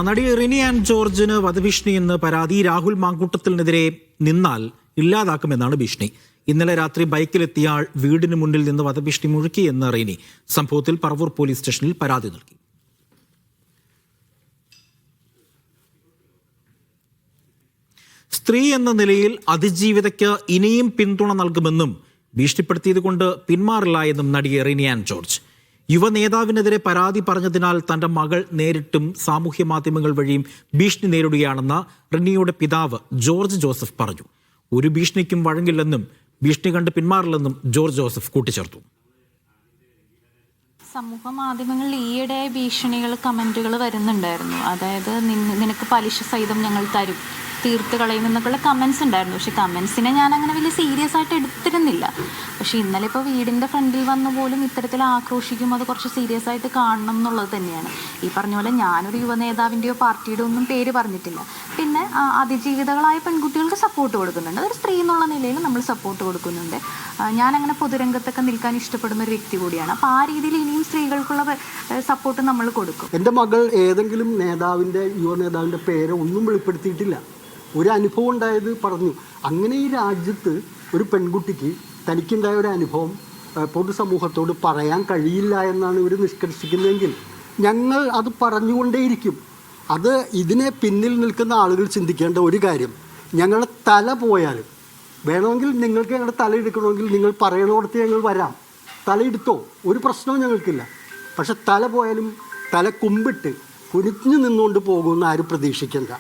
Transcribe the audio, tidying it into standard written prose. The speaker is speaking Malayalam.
നടി റിനി ആൻഡ് ജോർജിന് വധഭീഷണി എന്ന് പരാതി. രാഹുൽ മാങ്കൂട്ടത്തിനെതിരെ നിന്നാൽ ഇല്ലാതാക്കുമെന്നാണ് ഭീഷണി. ഇന്നലെ രാത്രി ബൈക്കിലെത്തിയ ആൾ വീടിന് മുന്നിൽ നിന്ന് വധഭീഷണി മുഴക്കിയെന്ന് റിനി സംഭവത്തിൽ പറവൂർ പോലീസ് സ്റ്റേഷനിൽ പരാതി നൽകി. സ്ത്രീ എന്ന നിലയിൽ അതിജീവിതയ്ക്ക് ഇനിയും പിന്തുണ നൽകുമെന്നും ഭീഷണിപ്പെടുത്തിയതുകൊണ്ട് പിന്മാറില്ല എന്നും നടി റിനി ആൻഡ് ജോർജ്. യുവ നേതാവിനെതിരെ പരാതി പറഞ്ഞതിനാൽ തന്റെ മകൾ നേരിട്ടും സാമൂഹ്യ മാധ്യമങ്ങൾ വഴിയും ഭീഷണി നേരിടുകയാണെന്ന് റിനിയുടെ പിതാവ് ജോർജ് ജോസഫ് പറഞ്ഞു. ഒരു ഭീഷണിക്കും വഴങ്ങില്ലെന്നും ഭീഷണി കണ്ട് പിന്മാറില്ലെന്നും ജോർജ് ജോസഫ് കൂട്ടിച്ചേർത്തു. സമൂഹ മാധ്യമങ്ങളിൽ ഈയിടെ ഭീഷണികൾ കമന്റുകൾ വരുന്നുണ്ടായിരുന്നു. അതായത് നിനക്ക് പലിശ സഹിതം ഞങ്ങൾ തരും, തീർത്ത് കളയുമെന്നൊക്കെയുള്ള കമൻസ് ഉണ്ടായിരുന്നു. പക്ഷെ കമൻസിനെ ഞാൻ അങ്ങനെ വലിയ സീരിയസ് ആയിട്ട് എടുത്തിരുന്നില്ല. പക്ഷെ ഇന്നലെ ഇപ്പോൾ വീടിൻ്റെ ഫ്രണ്ടിൽ വന്ന പോലും ഇത്തരത്തിൽ ആക്രോശിക്കും, അത് കുറച്ച് സീരിയസ് ആയിട്ട് കാണണം എന്നുള്ളത് തന്നെയാണ്. ഈ പറഞ്ഞ പോലെ ഞാനൊരു യുവ നേതാവിൻ്റെയോ പാർട്ടിയുടെ ഒന്നും പേര് പറഞ്ഞിട്ടില്ല. പിന്നെ അതിജീവിതകളായ പെൺകുട്ടികൾക്ക് സപ്പോർട്ട് കൊടുക്കുന്നുണ്ട്. അതൊരു സ്ത്രീ എന്നുള്ള നിലയിൽ നമ്മൾ സപ്പോർട്ട് കൊടുക്കുന്നുണ്ട്. ഞാനങ്ങനെ പൊതുരംഗത്തൊക്കെ നിൽക്കാൻ ഇഷ്ടപ്പെടുന്ന ഒരു വ്യക്തി കൂടിയാണ്. അപ്പോൾ ആ രീതിയിൽ ഇനിയും സ്ത്രീകൾക്കുള്ള സപ്പോർട്ട് നമ്മൾ കൊടുക്കും. എൻ്റെ മകൾ ഏതെങ്കിലും നേതാവിൻ്റെ, യുവ നേതാവിൻ്റെ പേര് ഒന്നും വെളിപ്പെടുത്തിയിട്ടില്ല. ഒരു അനുഭവം ഉണ്ടായത് പറഞ്ഞു. അങ്ങനെ ഈ രാജ്യത്ത് ഒരു പെൺകുട്ടിക്ക് തനിക്കുണ്ടായ ഒരു അനുഭവം പൊതുസമൂഹത്തോട് പറയാൻ കഴിയില്ല എന്നാണ് ഇവർ നിഷ്കർഷിക്കുന്നതെങ്കിൽ ഞങ്ങൾ അത് പറഞ്ഞുകൊണ്ടേയിരിക്കും. അത് ഇതിനെ പിന്നിൽ നിൽക്കുന്ന ആളുകൾ ചിന്തിക്കേണ്ട ഒരു കാര്യം, ഞങ്ങളുടെ തല പോയാലും വേണമെങ്കിൽ നിങ്ങൾക്ക് ഞങ്ങളുടെ തല എടുക്കണമെങ്കിൽ നിങ്ങൾ പറയണോടത്ത് ഞങ്ങൾ വരാം, തലയെടുത്തോ, ഒരു പ്രശ്നവും ഞങ്ങൾക്കില്ല. പക്ഷെ തല പോയാലും തല കുമ്പിട്ട് കുനിഞ്ഞു നിന്നുകൊണ്ട് പോകുമെന്ന് ആരും പ്രതീക്ഷിക്കേണ്ട.